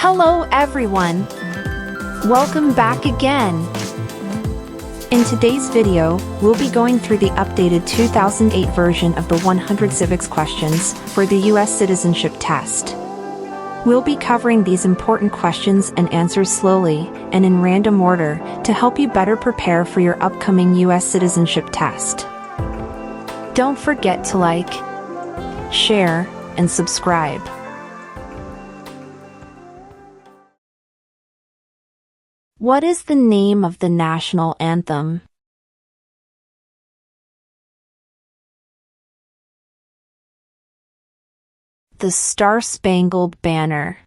Hello everyone! Welcome back again! In today's video, we'll be going through the updated 2008 version of the 100 civics questions for the US citizenship test. We'll be covering these important questions and answers slowly and in random order to help you better prepare for your upcoming US citizenship test. Don't forget to like, share, and subscribe. What is the name of the national anthem? The Star-Spangled Banner.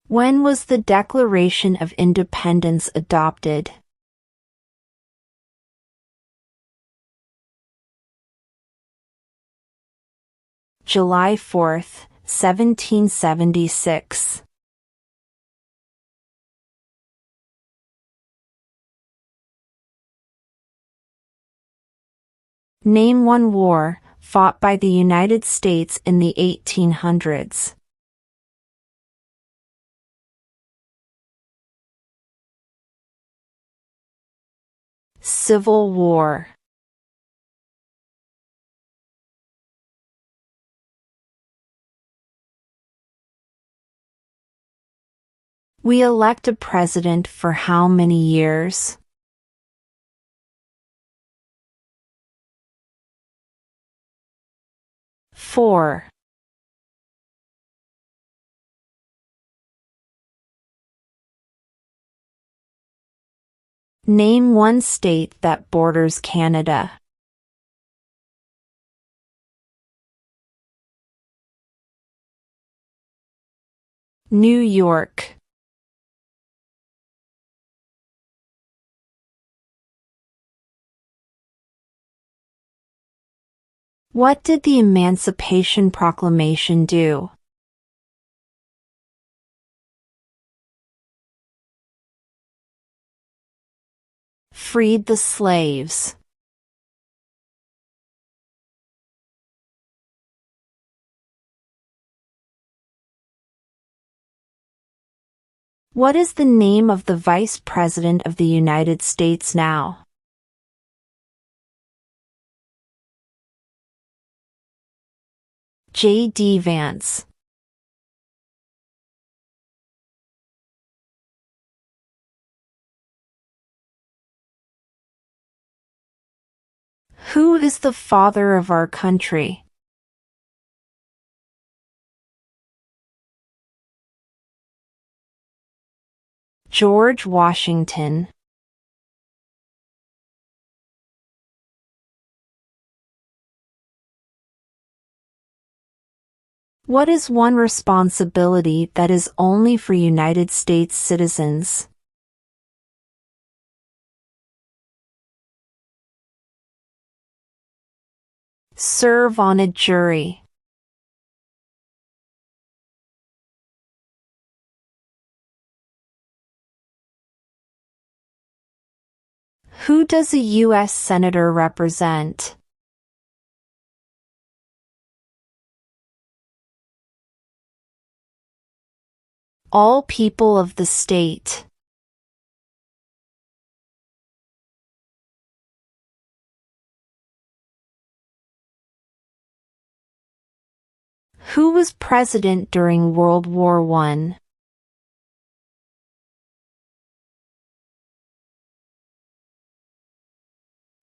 When was the Declaration of Independence adopted? July 4th, 1776. Name one war fought by the United States in the 1800s. Civil War. We elect a president for how many years? Four. Name one state that borders Canada. New York. What did the Emancipation Proclamation do? Freed the slaves. What is the name of the Vice President of the United States now? J.D. Vance. Who is the father of our country? George Washington. What is one responsibility that is only for United States citizens? Serve on a jury. Who does a U.S. Senator represent? All people of the state. Who was president during World War I?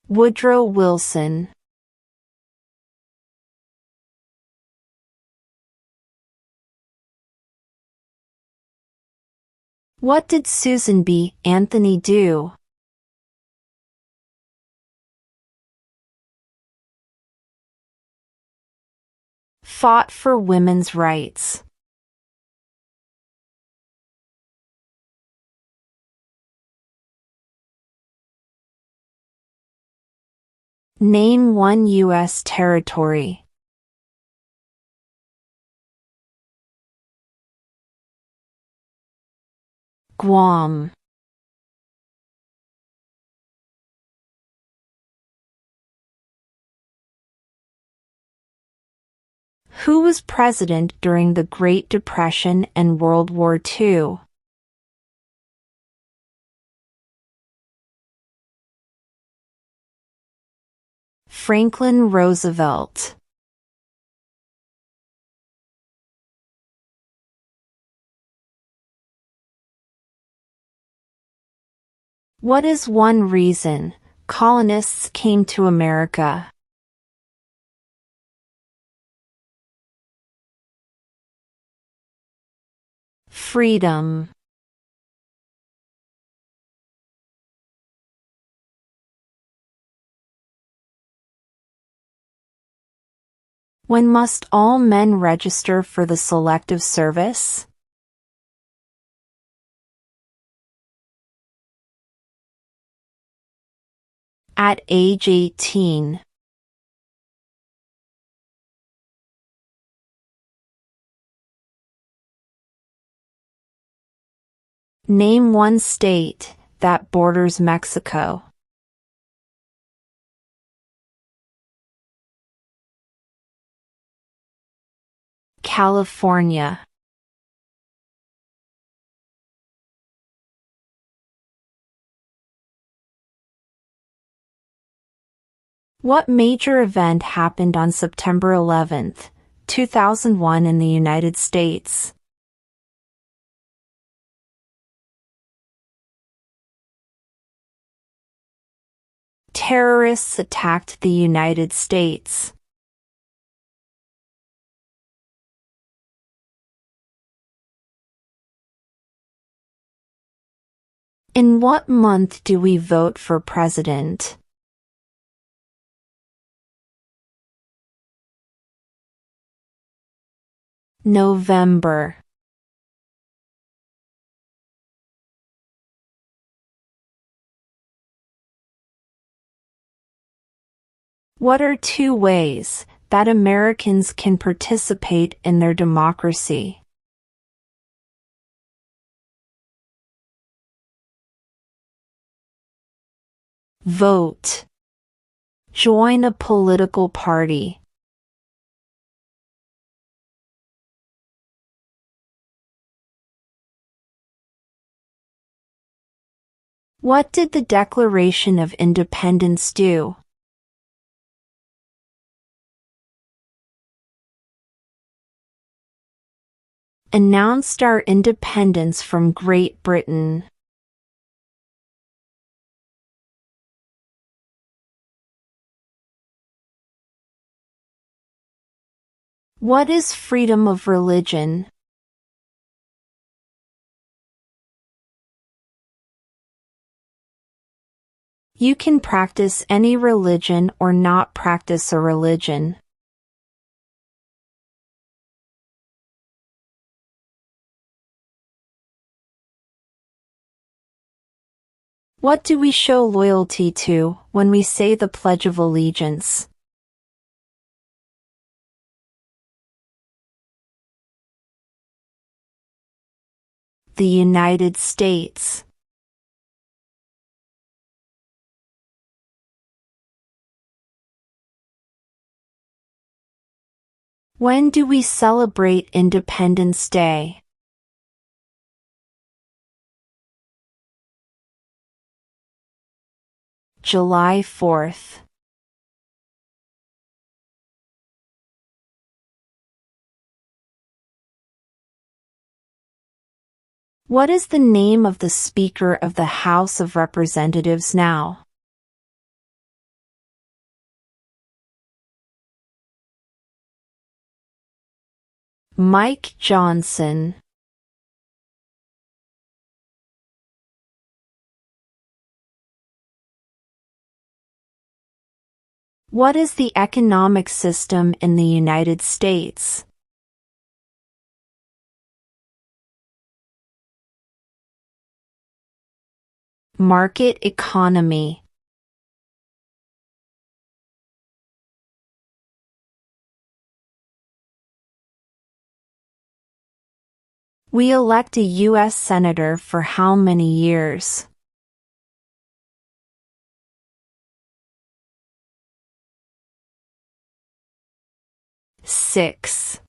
Woodrow Wilson. What did Susan B. Anthony do? Fought for women's rights. Name one U.S. territory. Guam. Who was president during the Great Depression and World War II? Franklin Roosevelt. What is one reason colonists came to America? Freedom. When must all men register for the Selective Service? At age 18. Name one state that borders Mexico. California. What major event happened on September 11, 2001 in the United States? Terrorists attacked the United States. In what month do we vote for president? November. What are two ways that Americans can participate in their democracy? Vote. Join a political party. What did the Declaration of Independence do? Announced our independence from Great Britain. What is freedom of religion? You can practice any religion or not practice a religion. What do we show loyalty to when we say the Pledge of Allegiance? The United States. When do we celebrate Independence Day? July 4th. What is the name of the Speaker of the House of Representatives now? Mike Johnson. What is the economic system in the United States? Market economy. We elect a U.S. Senator for how many years? 6.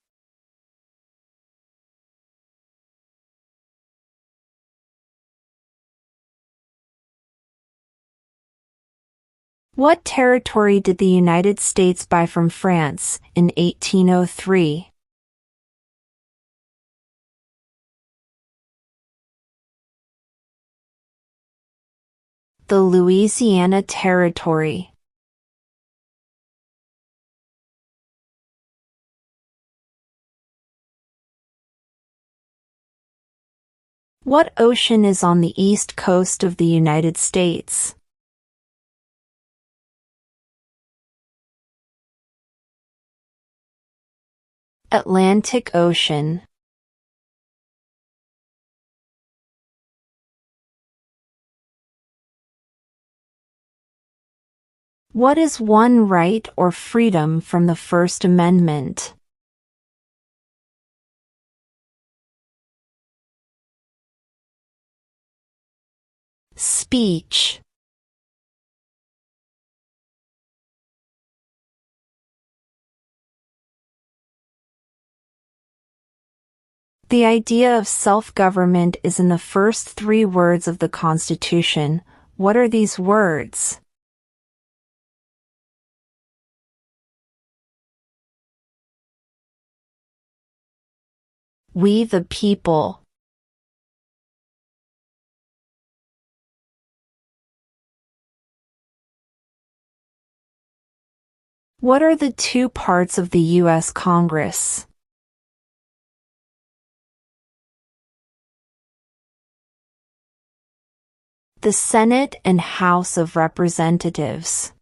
What territory did the United States buy from France in 1803? The Louisiana Territory. What ocean is on the east coast of the United States? Atlantic Ocean. What is one right or freedom from the First Amendment? Speech. The idea of self-government is in the first 3 words of the Constitution. What are these words? We the people. What are the 2 parts of the U.S. Congress? The Senate and House of Representatives.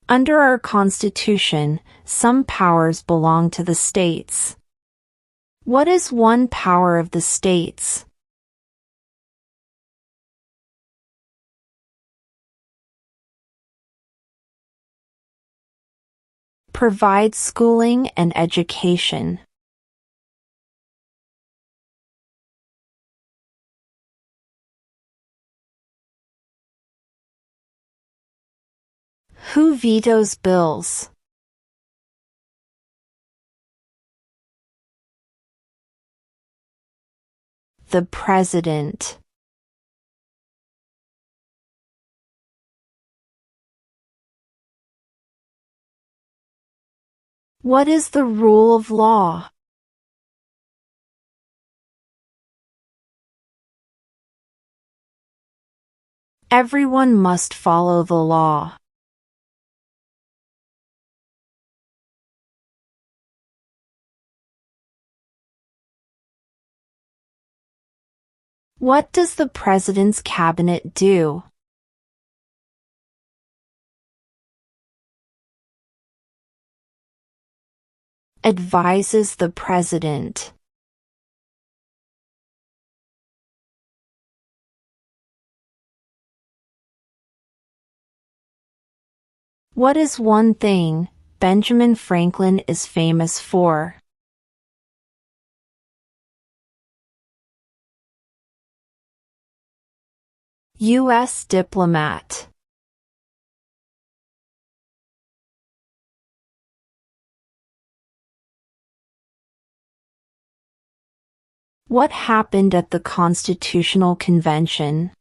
Under our Constitution, some powers belong to the states. What is one power of the states? Provide schooling and education. Who vetoes bills? The President. What is the rule of law? Everyone must follow the law. What does the President's cabinet do? Advises the President. What is one thing Benjamin Franklin is famous for? U.S. diplomat. What happened at the Constitutional Convention?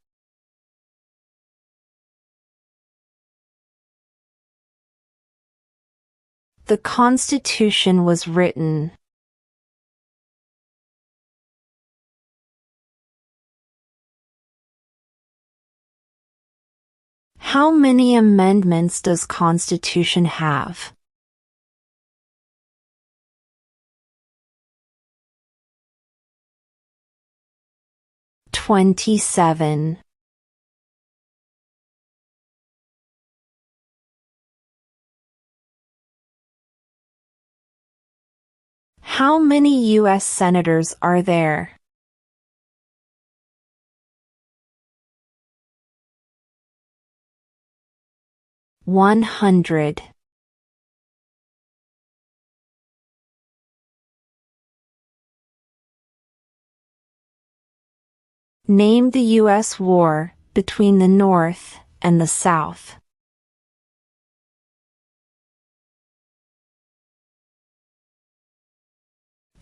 The Constitution was written. How many amendments does Constitution have? 27. How many U.S. senators are there? 100. Name the U.S. war between the North and the South?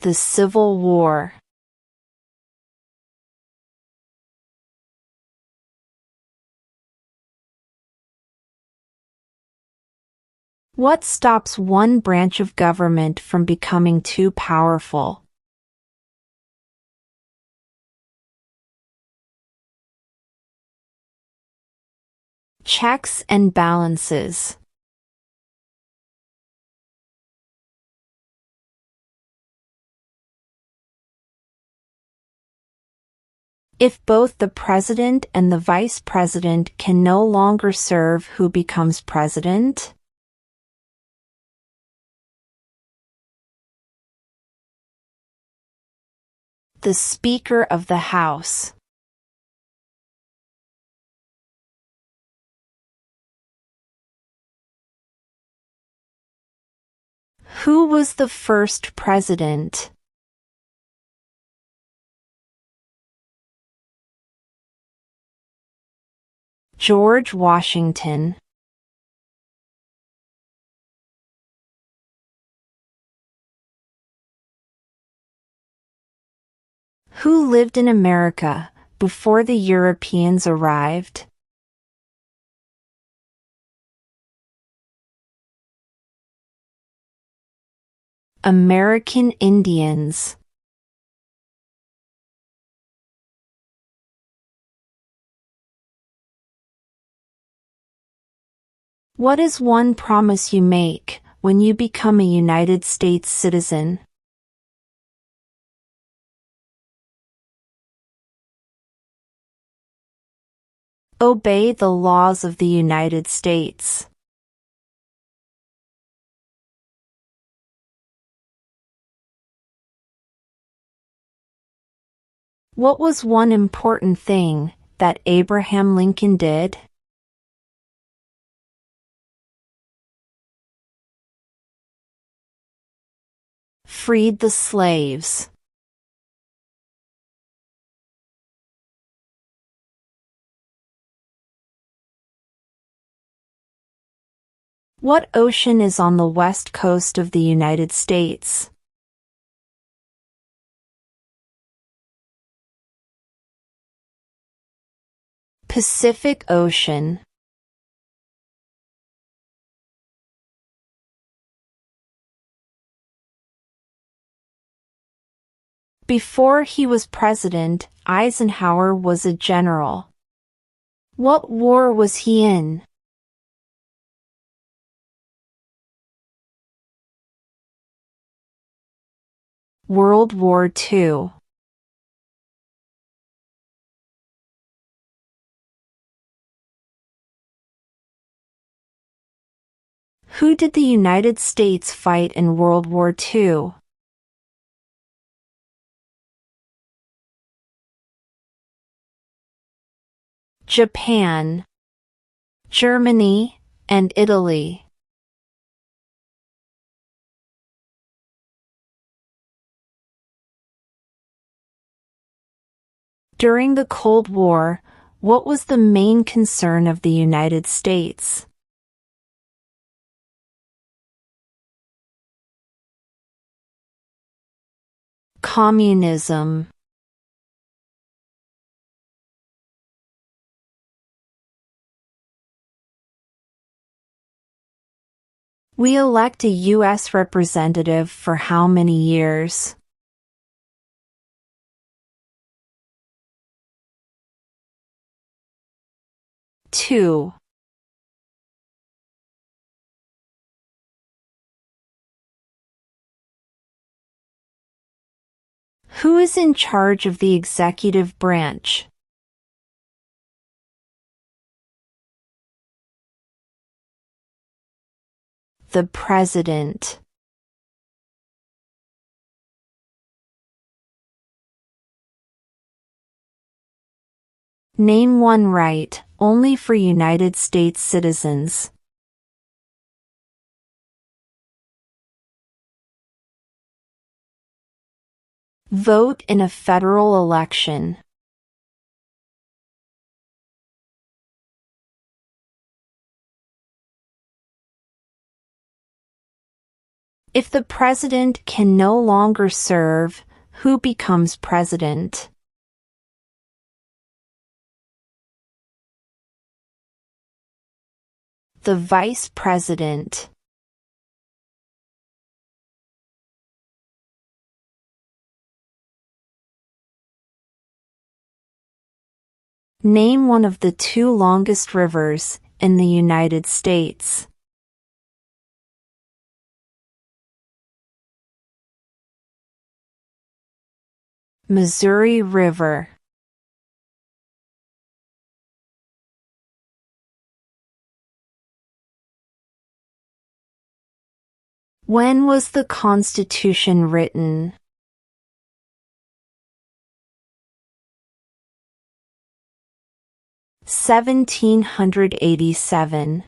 The Civil War. What stops one branch of government from becoming too powerful? Checks and balances. If both the president and the vice president can no longer serve, who becomes president? The Speaker of the House. Who was the first president? George Washington. Who lived in America before the Europeans arrived? American Indians. What is one promise you make when you become a United States citizen? Obey the laws of the United States. What was one important thing that Abraham Lincoln did? Freed the slaves. What ocean is on the west coast of the United States? Pacific Ocean. Before he was president, Eisenhower was a general. What war was he in? World War II. Who did the United States fight in World War II? Japan, Germany, and Italy. During the Cold War, what was the main concern of the United States? Communism. We elect a U.S. representative for how many years? Two. Who is in charge of the executive branch? The President. Name one right only for United States citizens. Vote in a federal election. If the president can no longer serve, who becomes president? The vice president. Name one of the two longest rivers in the United States. Missouri River. When was the Constitution written? (1787).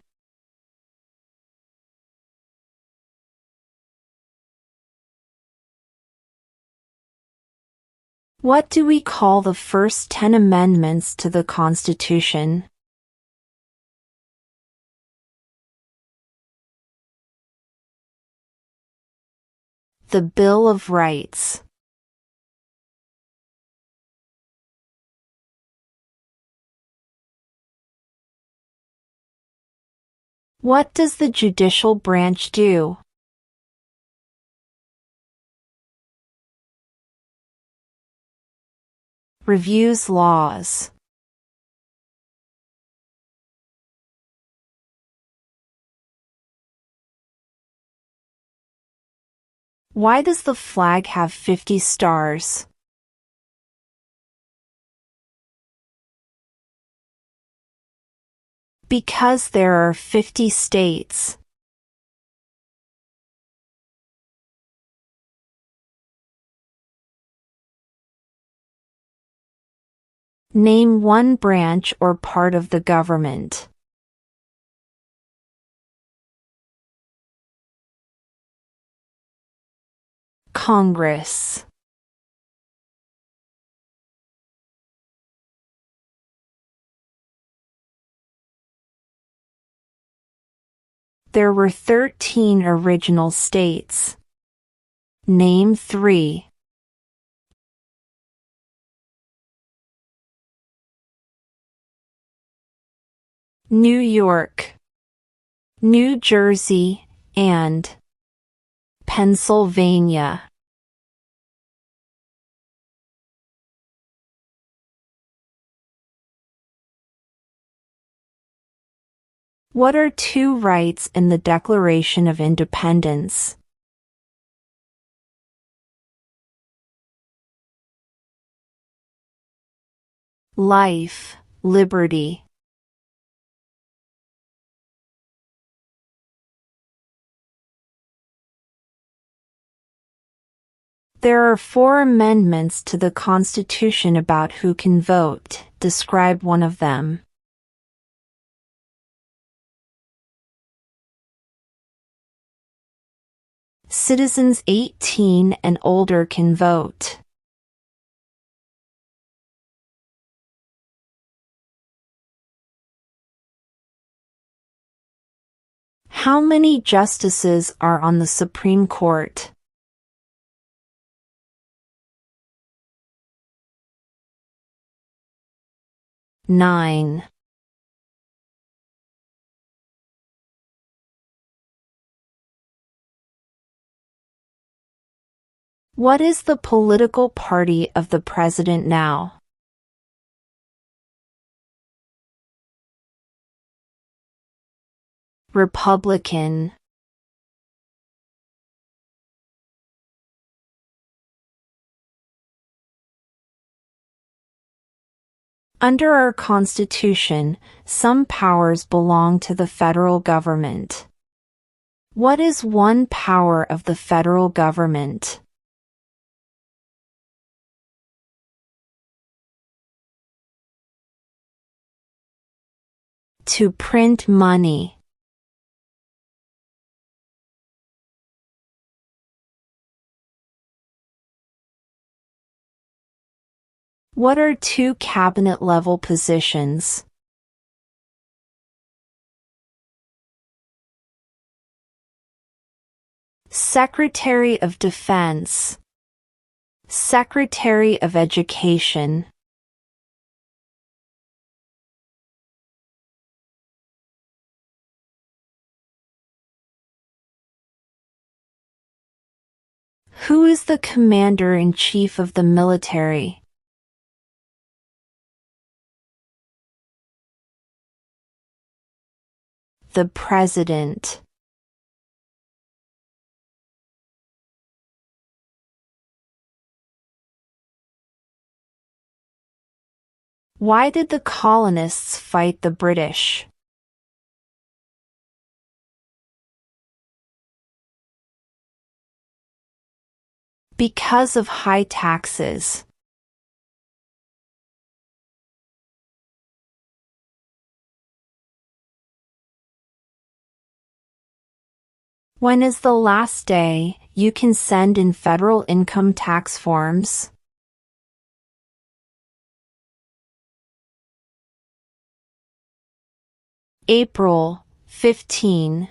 What do we call the first 10 amendments to the Constitution? The Bill of Rights. What does the judicial branch do? Reviews laws. Why does the flag have 50 stars? Because there are 50 states. Name one branch or part of the government. Congress. There were 13 original states. Name 3. New York, New Jersey, and Pennsylvania. What are two rights in the Declaration of Independence? Life, liberty. There are 4 amendments to the Constitution about who can vote. Describe one of them. Citizens 18 and older can vote. How many justices are on the Supreme Court? 9. What is the political party of the president now? Republican. Under our Constitution, some powers belong to the federal government. What is one power of the federal government? To print money. What are 2 cabinet-level positions? Secretary of Defense, Secretary of Education. Who is the Commander-in-Chief of the military? The President. Why did the colonists fight the British? Because of high taxes. When is the last day you can send in federal income tax forms? April 15.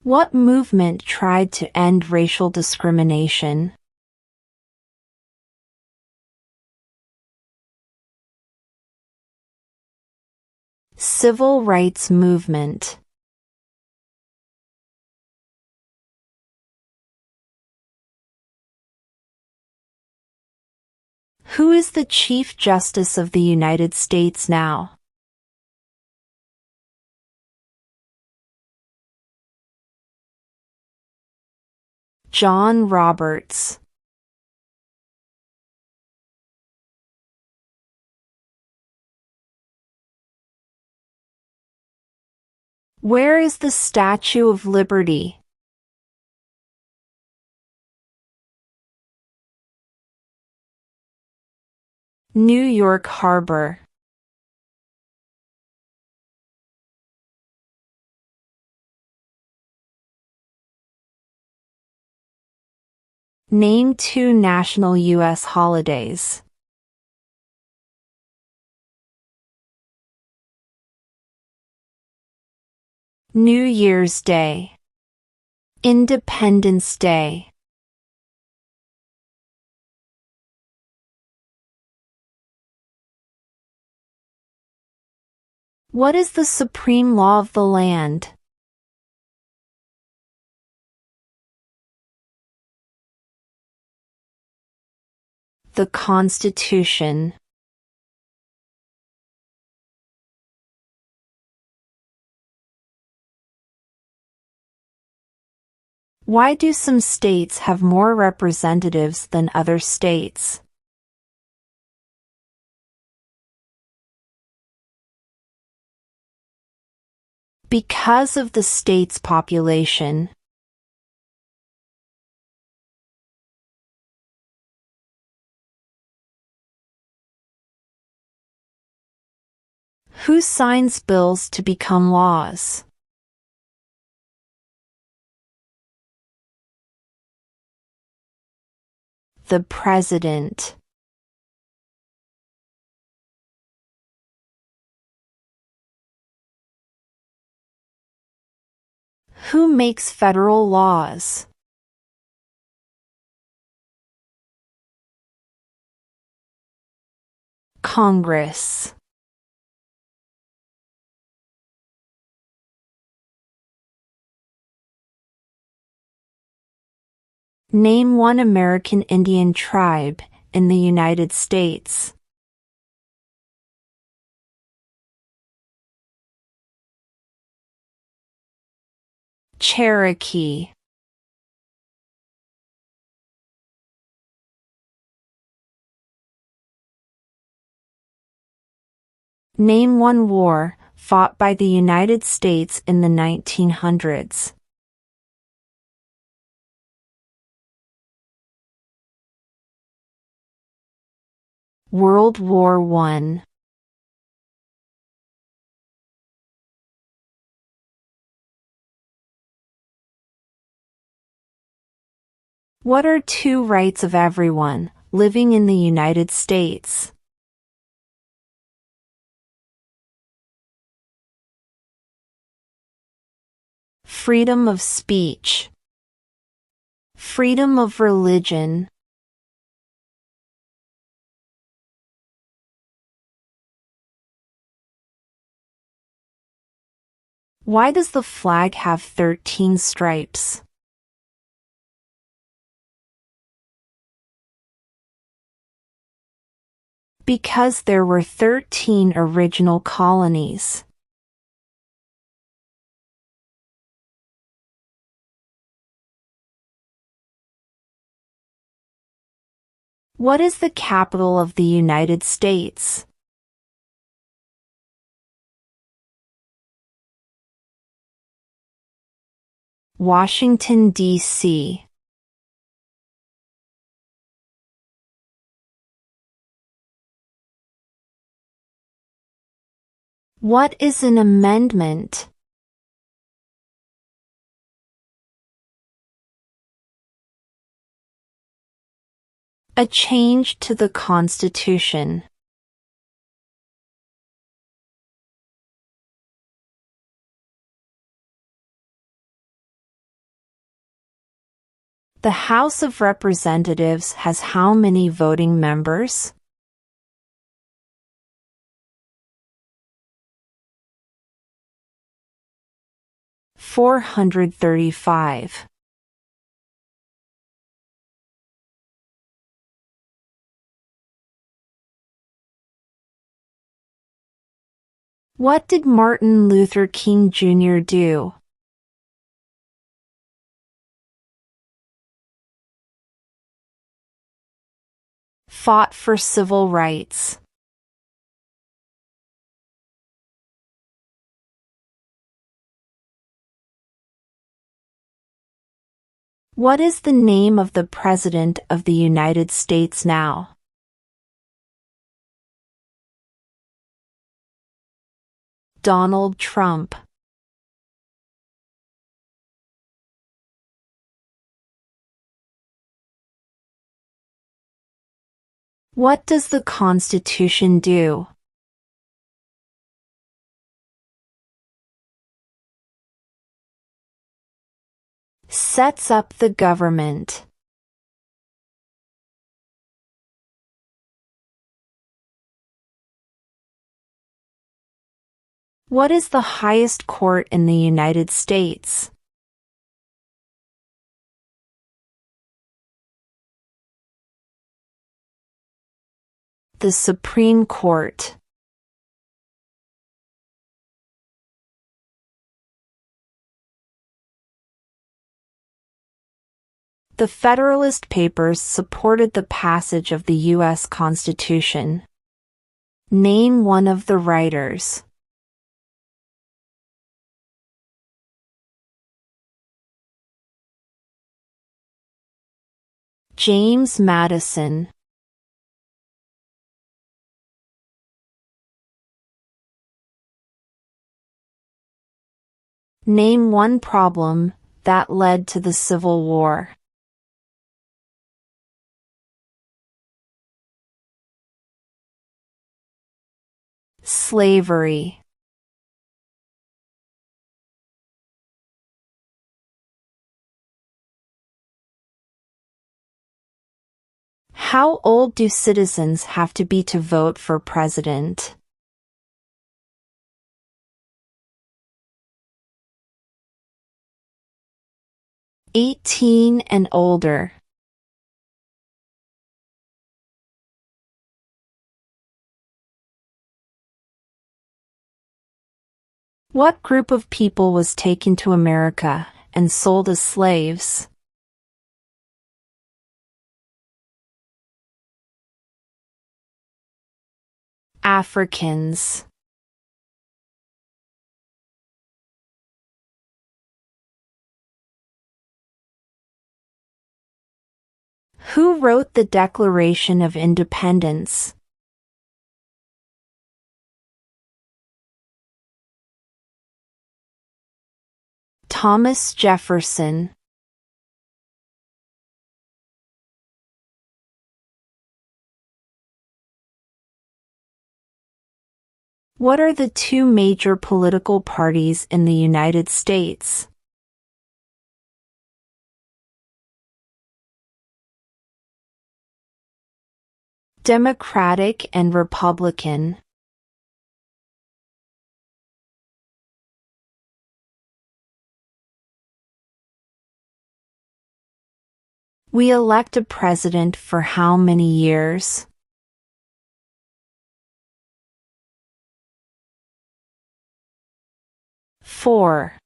What movement tried to end racial discrimination? Civil rights movement. Who is the Chief Justice of the United States now? John Roberts. Where is the Statue of Liberty? New York Harbor. Name 2 national U.S. holidays. New Year's Day. Independence Day. What is the supreme law of the land? The Constitution. Why do some states have more representatives than other states? Because of the state's population. Who signs bills to become laws? The President. Who makes federal laws? Congress. Name 1 American Indian tribe in the United States. Cherokee. Name 1 war fought by the United States in the 1900s. World War I. What are 2 rights of everyone living in the United States? freedom of speech, freedom of religion. Why does the flag have 13 stripes? Because there were 13 original colonies. What is the capital of the United States? Washington, D.C. What is an amendment? A change to the Constitution. The House of Representatives has how many voting members? $435. What did Martin Luther King Jr. do? Fought for civil rights. What is the name of the President of the United States now? Donald Trump. What does the Constitution do? Sets up the government. What is the highest court in the United States? The Supreme Court. The Federalist Papers supported the passage of the U.S. Constitution. Name one of the writers. James Madison. Name one problem that led to the Civil War. Slavery. How old do citizens have to be to vote for president? 18 and older. What group of people was taken to America and sold as slaves? Africans. Who wrote the Declaration of Independence? Thomas Jefferson. What are the two major political parties in the United States? Democratic and Republican. We elect a president for how many years? 4.